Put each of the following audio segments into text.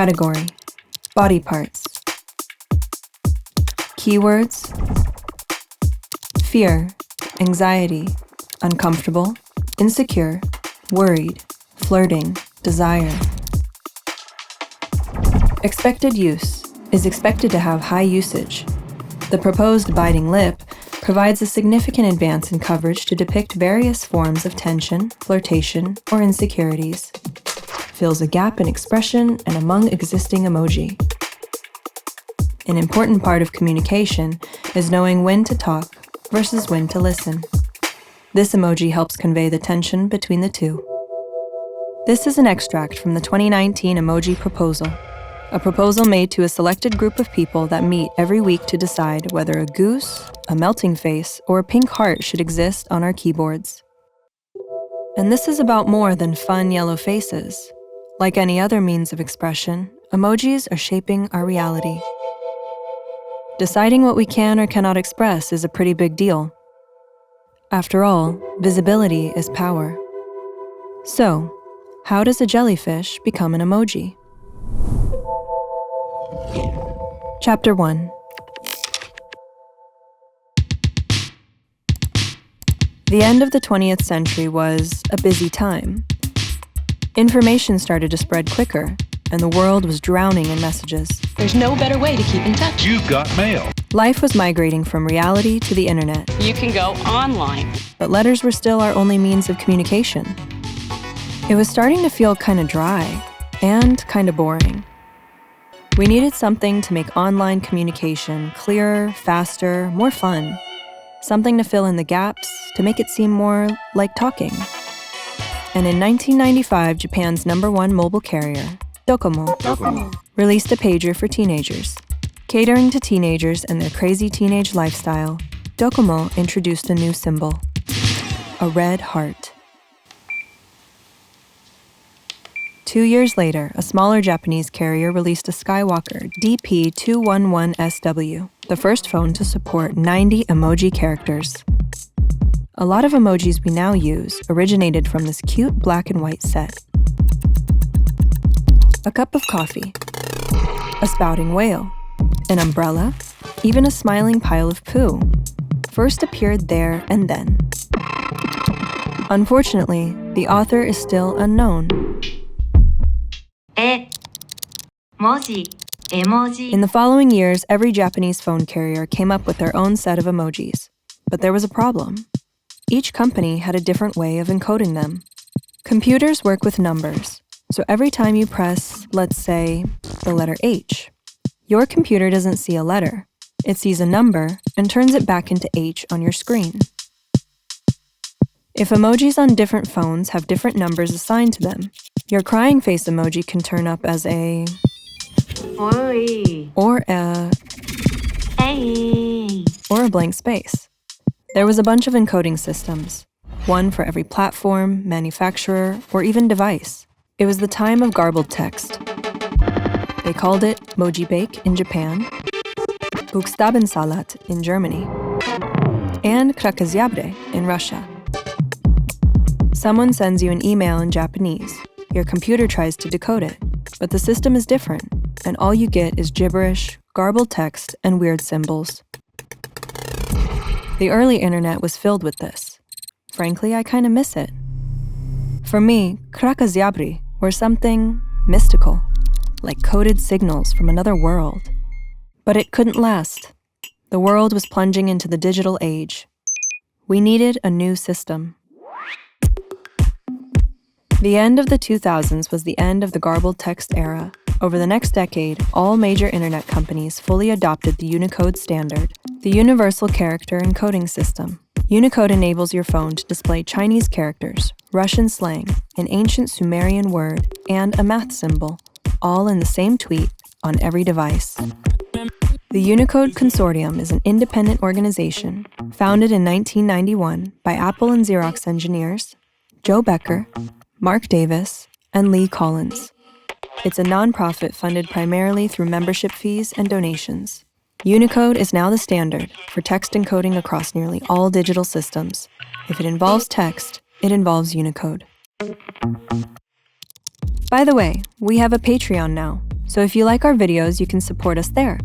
Category: body parts. Keywords: fear, anxiety, uncomfortable, insecure, worried, flirting, desire. Expected use is expected to have high usage. The proposed biting lip provides a significant advance in coverage to depict various forms of tension, flirtation, or insecurities. Fills a gap in expression and among existing emoji. An important part of communication is knowing when to talk versus when to listen. This emoji helps convey the tension between the two. This is an extract from the 2019 Emoji Proposal, a proposal made to a selected group of people that meet every week to decide whether a goose, a melting face, or a pink heart should exist on our keyboards. And this is about more than fun yellow faces. Like any other means of expression, emojis are shaping our reality. Deciding what we can or cannot express is a pretty big deal. After all, visibility is power. So, how does a jellyfish become an emoji? Chapter 1. The end of the 20th century was a busy time. Information started to spread quicker, and the world was drowning in messages. There's no better way to keep in touch. You've got mail. Life was migrating from reality to the internet. You can go online. But letters were still our only means of communication. It was starting to feel kind of dry and kind of boring. We needed something to make online communication clearer, faster, more fun. Something to fill in the gaps, to make it seem more like talking. And in 1995, Japan's #1 mobile carrier, DOCOMO, released a pager for teenagers. Catering to teenagers and their crazy teenage lifestyle, DOCOMO introduced a new symbol, a red heart. 2 years later, a smaller Japanese carrier released a Skywalker DP211SW, the first phone to support 90 emoji characters. A lot of emojis we now use originated from this cute black and white set. A cup of coffee, a spouting whale, an umbrella, even a smiling pile of poo, first appeared there and then. Unfortunately, the author is still unknown. Emoji. In the following years, every Japanese phone carrier came up with their own set of emojis. But there was a problem. Each company had a different way of encoding them. Computers work with numbers, so every time you press, let's say, the letter H, your computer doesn't see a letter. It sees a number and turns it back into H on your screen. If emojis on different phones have different numbers assigned to them, your crying face emoji can turn up as a Oi. or a Hey. or a blank space. There was a bunch of encoding systems, one for every platform, manufacturer, or even device. It was the time of garbled text. They called it Moji Bake in Japan, Buchstabensalat in Germany, and Krakaziabre in Russia. Someone sends you an email in Japanese. Your computer tries to decode it, but the system is different, and all you get is gibberish, garbled text, and weird symbols. The early internet was filled with this. Frankly, I kind of miss it. For me, Krakaziabri were something mystical, like coded signals from another world. But it couldn't last. The world was plunging into the digital age. We needed a new system. The end of the 2000s was the end of the garbled text era. Over the next decade, all major internet companies fully adopted the Unicode standard, the Universal Character Encoding System. Unicode enables your phone to display Chinese characters, Russian slang, an ancient Sumerian word, and a math symbol, all in the same tweet on every device. The Unicode Consortium is an independent organization founded in 1991 by Apple and Xerox engineers, Joe Becker, Mark Davis, and Lee Collins. It's a nonprofit funded primarily through membership fees and donations. Unicode is now the standard for text encoding across nearly all digital systems. If it involves text, it involves Unicode. By the way, we have a Patreon now. So if you like our videos, you can support us there.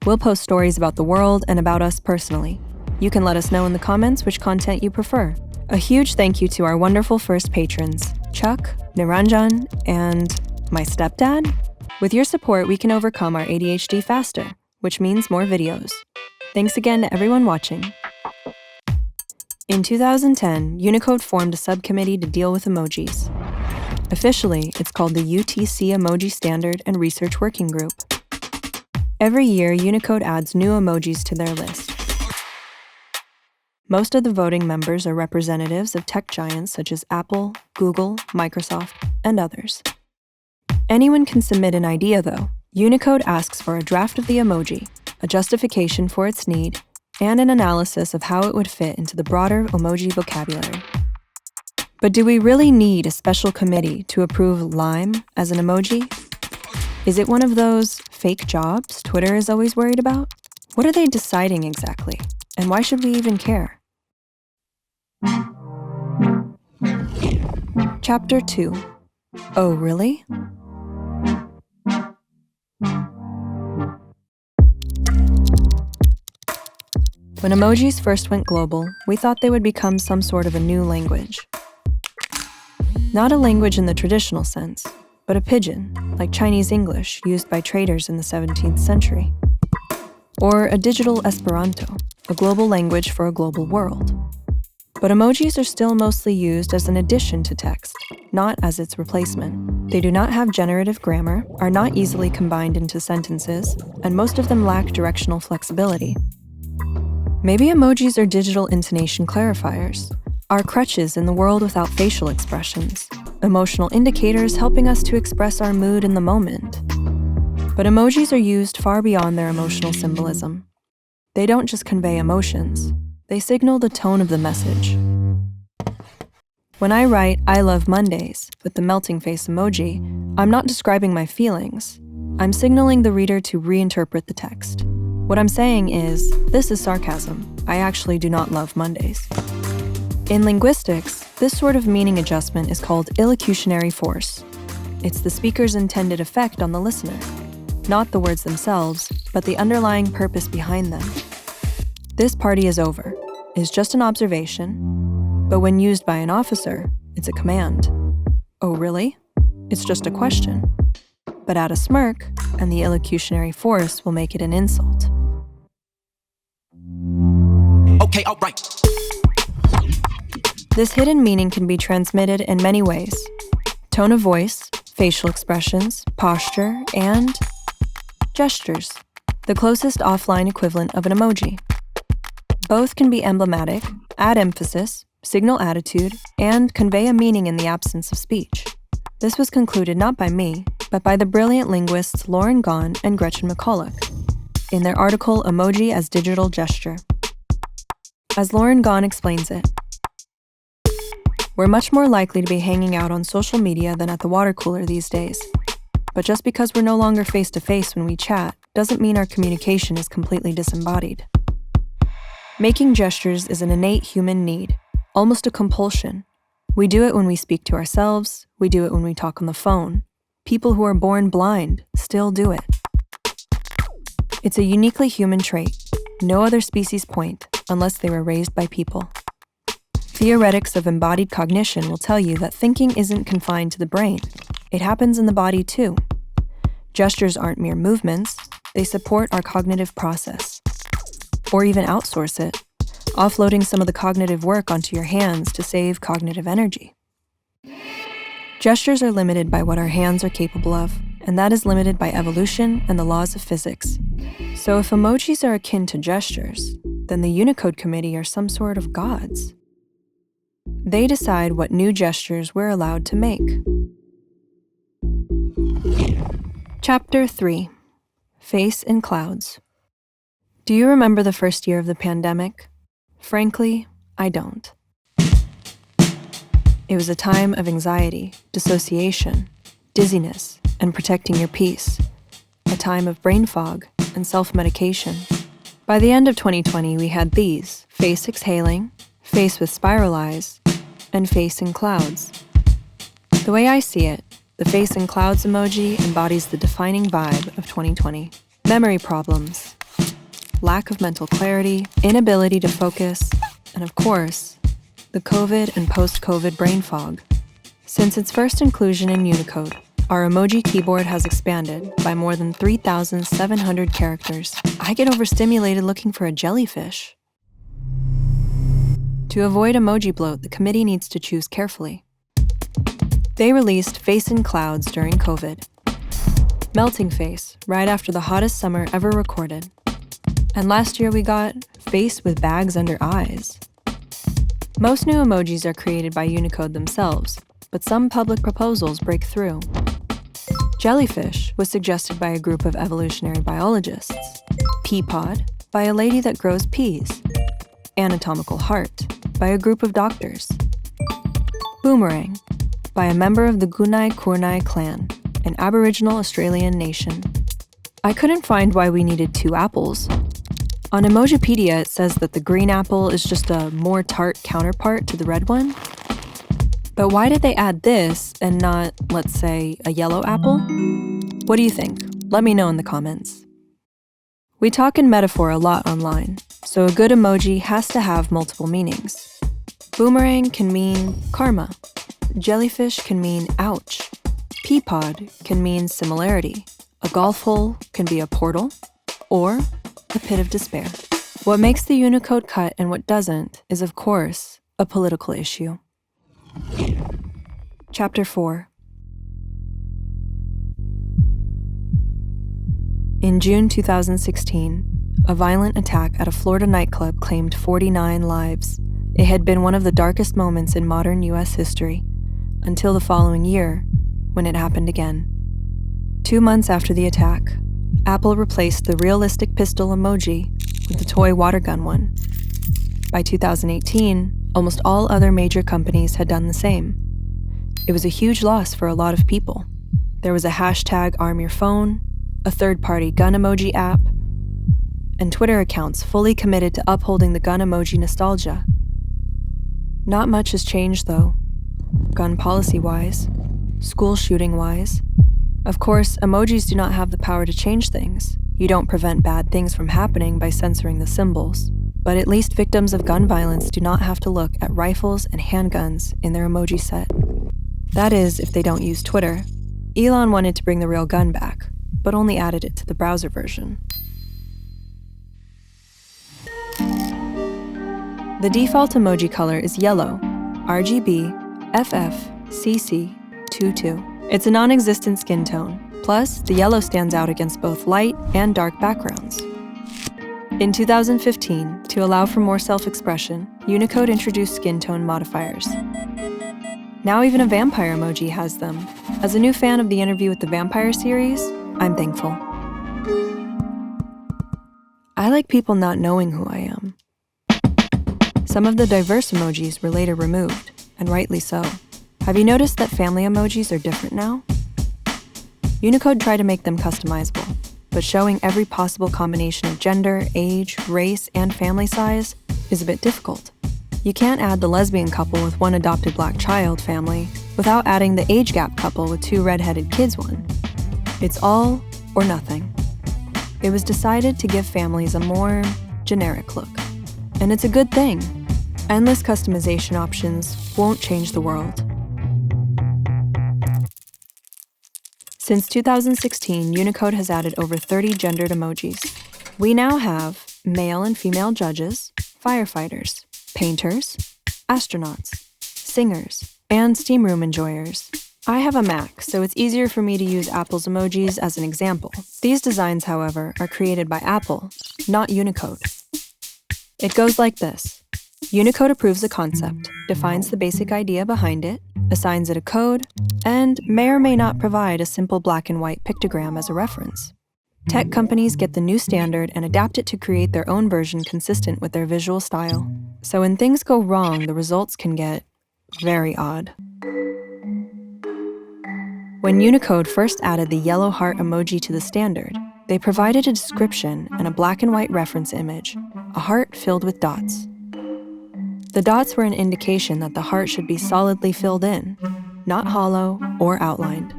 We'll post stories about the world and about us personally. You can let us know in the comments which content you prefer. A huge thank you to our wonderful first patrons, Chuck, Niranjan, and my stepdad. With your support, we can overcome our ADHD faster, which means more videos. Thanks again to everyone watching. In 2010, Unicode formed a subcommittee to deal with emojis. Officially, it's called the UTC Emoji Standard and Research Working Group. Every year, Unicode adds new emojis to their list. Most of the voting members are representatives of tech giants such as Apple, Google, Microsoft, and others. Anyone can submit an idea, though. Unicode asks for a draft of the emoji, a justification for its need, and an analysis of how it would fit into the broader emoji vocabulary. But do we really need a special committee to approve lime as an emoji? Is it one of those fake jobs Twitter is always worried about? What are they deciding exactly? And why should we even care? Chapter 2. Oh, really? When emojis first went global, we thought they would become some sort of a new language. Not a language in the traditional sense, but a pidgin, like Chinese English used by traders in the 17th century. Or a digital Esperanto, a global language for a global world. But emojis are still mostly used as an addition to text, not as its replacement. They do not have generative grammar, are not easily combined into sentences, and most of them lack directional flexibility. Maybe emojis are digital intonation clarifiers, are crutches in the world without facial expressions, emotional indicators helping us to express our mood in the moment. But emojis are used far beyond their emotional symbolism. They don't just convey emotions, they signal the tone of the message. When I write, "I love Mondays," with the melting face emoji, I'm not describing my feelings. I'm signaling the reader to reinterpret the text. What I'm saying is, this is sarcasm. I actually do not love Mondays. In linguistics, this sort of meaning adjustment is called illocutionary force. It's the speaker's intended effect on the listener, not the words themselves, but the underlying purpose behind them. This party is over is just an observation, but when used by an officer, it's a command. Oh, really? It's just a question. But add a smirk, and the illocutionary force will make it an insult. Okay, all right. This hidden meaning can be transmitted in many ways: tone of voice, facial expressions, posture, and gestures, the closest offline equivalent of an emoji. Both can be emblematic, add emphasis, signal attitude, and convey a meaning in the absence of speech. This was concluded not by me, but by the brilliant linguists Lauren Gahn and Gretchen McCulloch in their article Emoji as Digital Gesture. As Lauren Gahn explains it, we're much more likely to be hanging out on social media than at the water cooler these days. But just because we're no longer face-to-face when we chat doesn't mean our communication is completely disembodied. Making gestures is an innate human need, almost a compulsion. We do it when we speak to ourselves, we do it when we talk on the phone. People who are born blind still do it. It's a uniquely human trait. No other species point, unless they were raised by people. Theoretics of embodied cognition will tell you that thinking isn't confined to the brain. It happens in the body too. Gestures aren't mere movements, they support our cognitive process. Or even outsource it, offloading some of the cognitive work onto your hands to save cognitive energy. Gestures are limited by what our hands are capable of, and that is limited by evolution and the laws of physics. So if emojis are akin to gestures, then the Unicode Committee are some sort of gods. They decide what new gestures we're allowed to make. Chapter 3. Face in Clouds. Do you remember the first year of the pandemic? Frankly, I don't. It was a time of anxiety, dissociation, dizziness, and protecting your peace. A time of brain fog and self-medication. By the end of 2020, we had these: face exhaling, face with spiral eyes, and face in clouds. The way I see it, The face in clouds emoji embodies the defining vibe of 2020. Memory problems, lack of mental clarity, inability to focus, and of course, the COVID and post-COVID brain fog. Since its first inclusion in Unicode, our emoji keyboard has expanded by more than 3,700 characters. I get overstimulated looking for a jellyfish. To avoid emoji bloat, the committee needs to choose carefully. They released Face in Clouds during COVID, Melting Face right after the hottest summer ever recorded, and last year we got Face with Bags Under Eyes. Most new emojis are created by Unicode themselves, but some public proposals break through. Jellyfish was suggested by a group of evolutionary biologists, pea pod by a lady that grows peas, anatomical heart by a group of doctors, boomerang by a member of the Gunai Kurnai clan, an Aboriginal Australian nation. I couldn't find why we needed two apples. On Emojipedia, it says that the green apple is just a more tart counterpart to the red one. But why did they add this and not, let's say, a yellow apple? What do you think? Let me know in the comments. We talk in metaphor a lot online, so a good emoji has to have multiple meanings. Boomerang can mean karma. Jellyfish can mean ouch. Pea pod can mean similarity. A golf hole can be a portal, or a pit of despair. What makes the Unicode cut and what doesn't is, of course, a political issue. Chapter 4. In June 2016, a violent attack at a Florida nightclub claimed 49 lives. It had been one of the darkest moments in modern U.S. history, until the following year, when it happened again. 2 months after the attack, Apple replaced the realistic pistol emoji with the toy water gun one. By 2018, almost all other major companies had done the same. It was a huge loss for a lot of people. There was a hashtag #ArmYourPhone, a third-party gun emoji app, and Twitter accounts fully committed to upholding the gun emoji nostalgia. Not much has changed, though. Gun policy-wise, school shooting-wise. Of course, emojis do not have the power to change things. You don't prevent bad things from happening by censoring the symbols. But at least victims of gun violence do not have to look at rifles and handguns in their emoji set. That is, if they don't use Twitter. Elon wanted to bring the real gun back, but only added it to the browser version. The default emoji color is yellow, RGB FFCC22. It's a non-existent skin tone. Plus, the yellow stands out against both light and dark backgrounds. In 2015, to allow for more self-expression, Unicode introduced skin tone modifiers. Now even a vampire emoji has them. As a new fan of the Interview with the Vampire series, I'm thankful. I like people not knowing who I am. Some of the diverse emojis were later removed, and rightly so. Have you noticed that family emojis are different now? Unicode tried to make them customizable, but showing every possible combination of gender, age, race, and family size is a bit difficult. You can't add the lesbian couple with one adopted black child family without adding the age gap couple with 2 redheaded kids one. It's all or nothing. It was decided to give families a more generic look. And it's a good thing. Endless customization options won't change the world. Since 2016, Unicode has added over 30 gendered emojis. We now have male and female judges, firefighters, painters, astronauts, singers, and steam room enjoyers. I have a Mac, so it's easier for me to use Apple's emojis as an example. These designs, however, are created by Apple, not Unicode. It goes like this. Unicode approves a concept, defines the basic idea behind it, assigns it a code, and may or may not provide a simple black and white pictogram as a reference. Tech companies get the new standard and adapt it to create their own version consistent with their visual style. So when things go wrong, the results can get very odd. When Unicode first added the yellow heart emoji to the standard, they provided a description and a black and white reference image, a heart filled with dots. The dots were an indication that the heart should be solidly filled in, not hollow or outlined.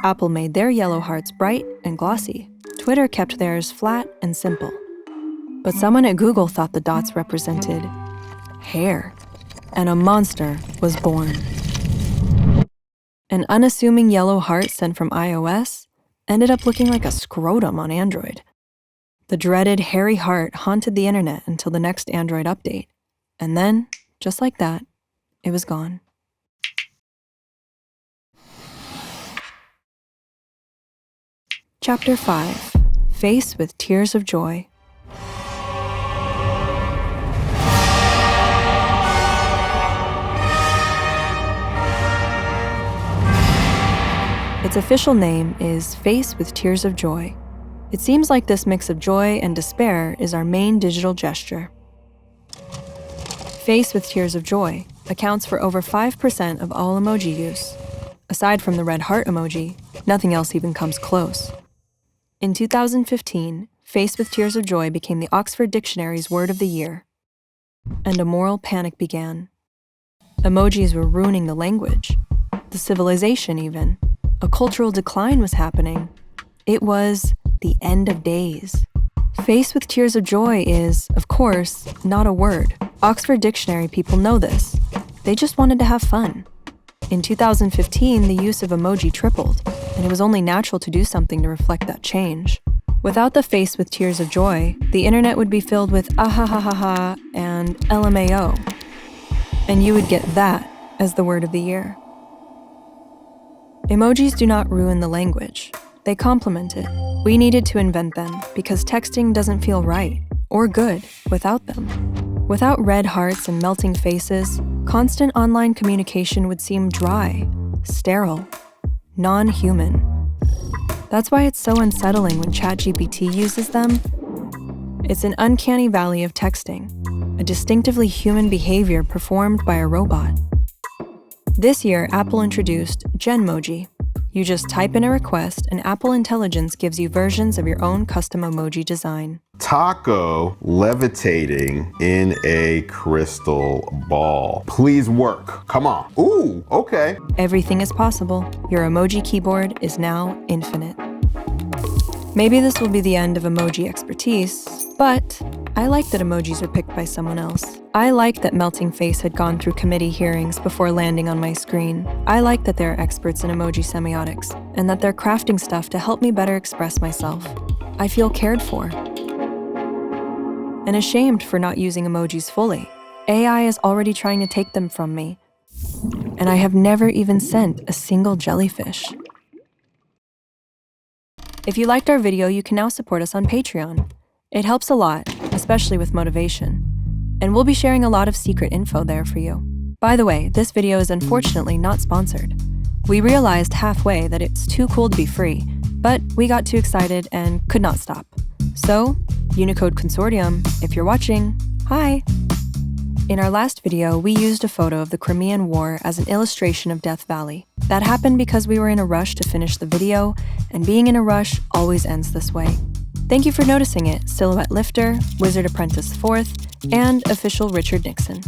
Apple made their yellow hearts bright and glossy. Twitter kept theirs flat and simple. But someone at Google thought the dots represented hair, and a monster was born. An unassuming yellow heart sent from iOS ended up looking like a scrotum on Android. The dreaded hairy heart haunted the internet until the next Android update. And then, just like that, it was gone. Chapter 5. Face with Tears of Joy. Its official name is Face with Tears of Joy. It seems like this mix of joy and despair is our main digital gesture. Face with Tears of Joy accounts for over 5% of all emoji use. Aside from the red heart emoji, nothing else even comes close. In 2015, Face with Tears of Joy became the Oxford Dictionary's word of the year. And a moral panic began. Emojis were ruining the language, the civilization even. A cultural decline was happening. It was the end of days. Face with Tears of Joy is, of course, not a word. Oxford Dictionary people know this. They just wanted to have fun. In 2015, the use of emoji tripled, and it was only natural to do something to reflect that change. Without the Face with Tears of Joy, the internet would be filled with ahahaha and LMAO. And you would get that as the word of the year. Emojis do not ruin the language. They complement it. We needed to invent them because texting doesn't feel right or good without them. Without red hearts and melting faces, constant online communication would seem dry, sterile, non-human. That's why it's so unsettling when ChatGPT uses them. It's an uncanny valley of texting, a distinctively human behavior performed by a robot. This year, Apple introduced Genmoji. You just type in a request, and Apple Intelligence gives you versions of your own custom emoji design. Taco levitating in a crystal ball. Please work. Come on. Ooh, okay. Everything is possible. Your emoji keyboard is now infinite. Maybe this will be the end of emoji expertise, but I like that emojis are picked by someone else. I like that Melting Face had gone through committee hearings before landing on my screen. I like that they're experts in emoji semiotics, and that they're crafting stuff to help me better express myself. I feel cared for. And ashamed for not using emojis fully. AI is already trying to take them from me. And I have never even sent a single jellyfish. If you liked our video, you can now support us on Patreon. It helps a lot, especially with motivation. And we'll be sharing a lot of secret info there for you. By the way, this video is unfortunately not sponsored. We realized halfway that it's too cool to be free, but we got too excited and could not stop. So, Unicode Consortium, if you're watching, hi! In our last video, we used a photo of the Crimean War as an illustration of Death Valley. That happened because we were in a rush to finish the video, and being in a rush always ends this way. Thank you for noticing it, Silhouette Lifter, Wizard Apprentice 4th, and official Richard Nixon.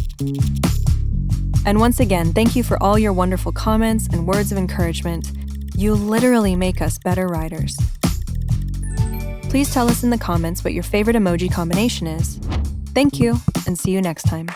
And once again, thank you for all your wonderful comments and words of encouragement. You literally make us better writers. Please tell us in the comments what your favorite emoji combination is. Thank you, and see you next time.